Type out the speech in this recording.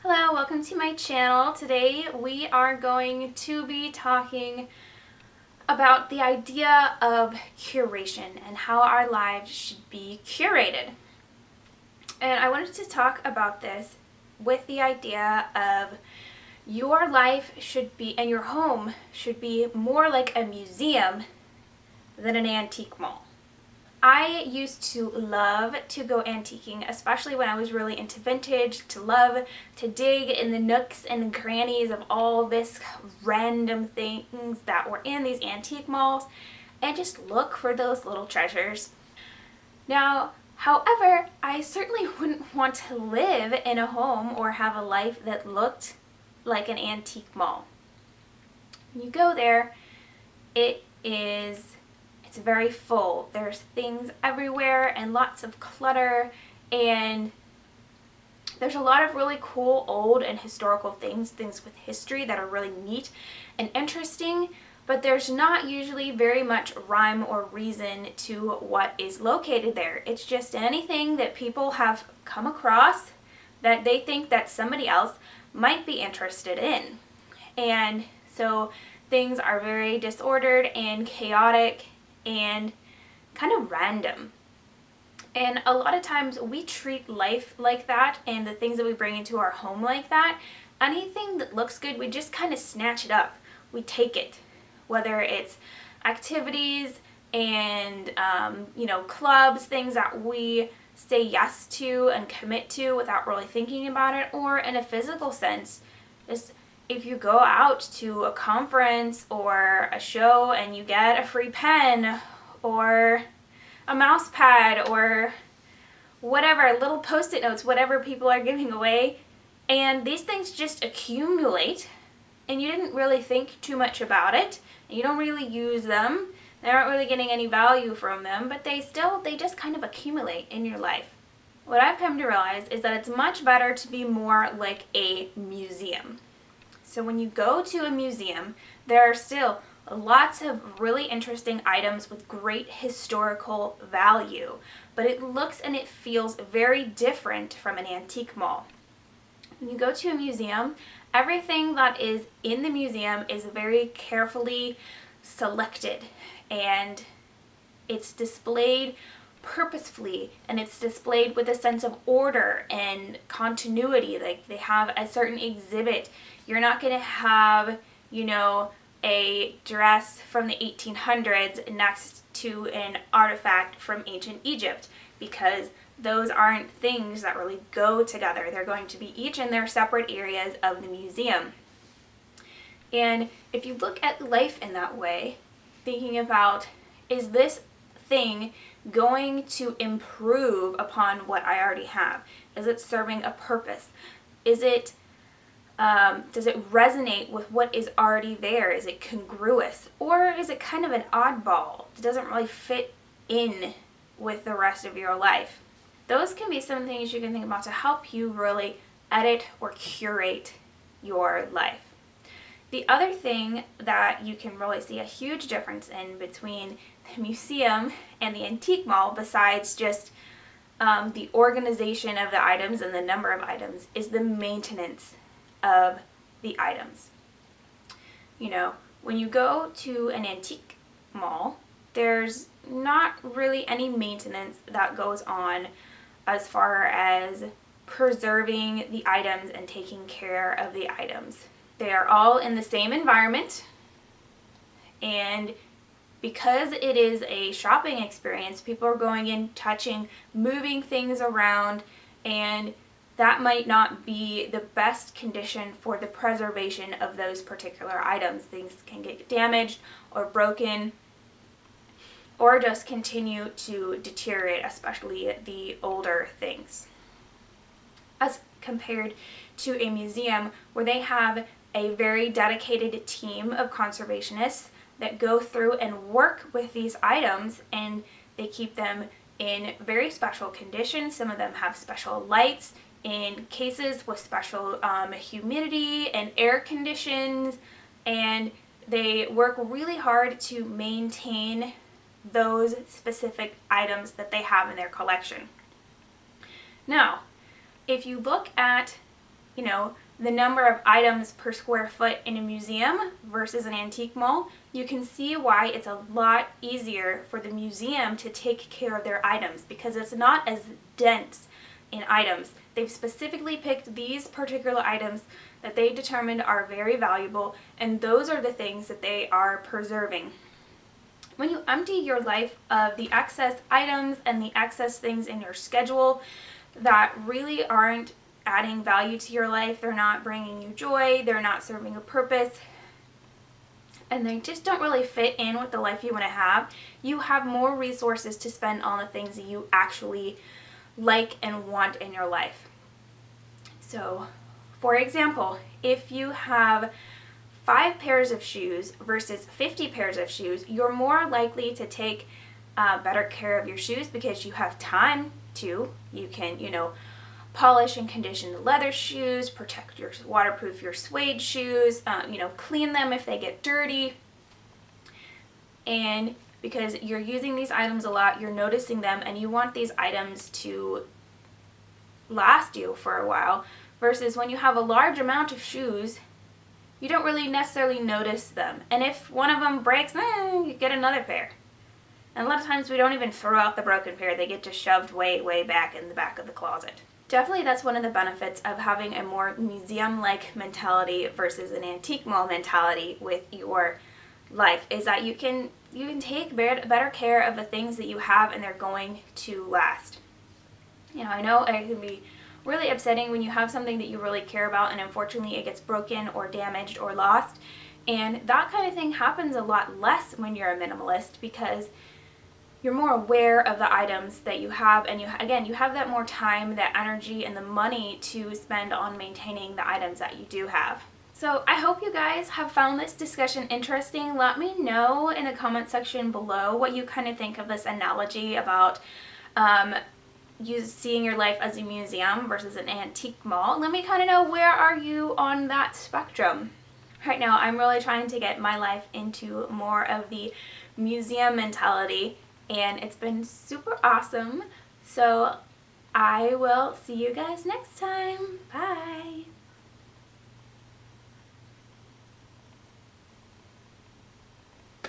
Hello, welcome to my channel. Today we are going to be talking about the idea of curation and how our lives should be curated. And I wanted to talk about this with the idea of your life should be, and your home should be more like a museum than an antique mall. I used to love to go antiquing, especially when I was really into vintage, to love to dig in the nooks and crannies of all this random things that were in these antique malls and just look for those little treasures. Now, however, I certainly wouldn't want to live in a home or have a life that looked like an antique mall. When you go there, it's very full. There's things everywhere and lots of clutter, and there's a lot of really cool old and historical things with history that are really neat and interesting, but there's not usually very much rhyme or reason to what is located there. It's just anything that people have come across that they think that somebody else might be interested in. And so things are very disordered and chaotic and kind of random. And a lot of times we treat life like that and the things that we bring into our home like that. Anything that looks good, we just kind of snatch it up. We take it. Whether it's activities and, clubs, things that we say yes to and commit to without really thinking about it, or in a physical sense, just if you go out to a conference or a show and you get a free pen or a mouse pad or whatever, little post-it notes, whatever people are giving away, and these things just accumulate and you didn't really think too much about it, and you don't really use them, they aren't really getting any value from them, but they just kind of accumulate in your life. What I've come to realize is that it's much better to be more like a museum. So when you go to a museum, there are still lots of really interesting items with great historical value, but it looks and it feels very different from an antique mall. When you go to a museum, everything that is in the museum is very carefully selected, and it's displayed purposefully, and it's displayed with a sense of order and continuity. Like they have a certain exhibit. You're not going to have, a dress from the 1800s next to an artifact from ancient Egypt, because those aren't things that really go together. They're going to be each in their separate areas of the museum. And if you look at life in that way, thinking about, is this thing going to improve upon what I already have? Is it serving a purpose? Does it resonate with what is already there? Is it congruous? Or is it kind of an oddball? It doesn't really fit in with the rest of your life. Those can be some things you can think about to help you really edit or curate your life. The other thing that you can really see a huge difference in between the museum and the antique mall, besides just the organization of the items and the number of items, is the maintenance of the items. When you go to an antique mall, there's not really any maintenance that goes on as far as preserving the items and taking care of the items. They are all in the same environment, and because it is a shopping experience, people are going in, touching, moving things around, and that might not be the best condition for the preservation of those particular items. Things can get damaged or broken or just continue to deteriorate, especially the older things. As compared to a museum where they have a very dedicated team of conservationists that go through and work with these items, and they keep them in very special conditions. Some of them have special lights in cases with special humidity and air conditions, and they work really hard to maintain those specific items that they have in their collection. Now, if you look at you know, the number of items per square foot in a museum versus an antique mall, you can see why it's a lot easier for the museum to take care of their items because it's not as dense in items. They've specifically picked these particular items that they determined are very valuable, and those are the things that they are preserving. When you empty your life of the excess items and the excess things in your schedule that really aren't adding value to your life, they're not bringing you joy, they're not serving a purpose, and they just don't really fit in with the life you want to have, you have more resources to spend on the things that you actually like and want in your life. So, for example, if you have 5 pairs of shoes versus 50 pairs of shoes, you're more likely to take better care of your shoes because you have time to. You can, polish and condition the leather shoes, waterproof your suede shoes, clean them if they get dirty. And because you're using these items a lot, you're noticing them, and you want these items to last you for a while, versus when you have a large amount of shoes, you don't really necessarily notice them. And if one of them breaks, you get another pair. And a lot of times we don't even throw out the broken pair. They get just shoved way, way back in the back of the closet. Definitely that's one of the benefits of having a more museum-like mentality versus an antique mall mentality with your life, is that you can take better care of the things that you have, and they're going to last. I know it can be really upsetting when you have something that you really care about and unfortunately it gets broken or damaged or lost, and that kind of thing happens a lot less when you're a minimalist because you're more aware of the items that you have, and you have that more time, that energy, and the money to spend on maintaining the items that you do have. So I hope you guys have found this discussion interesting. Let me know in the comment section below what you kind of think of this analogy about seeing your life as a museum versus an antique mall. Let me kind of know, where are you on that spectrum? Right now, I'm really trying to get my life into more of the museum mentality, and it's been super awesome. So I will see you guys next time. Bye!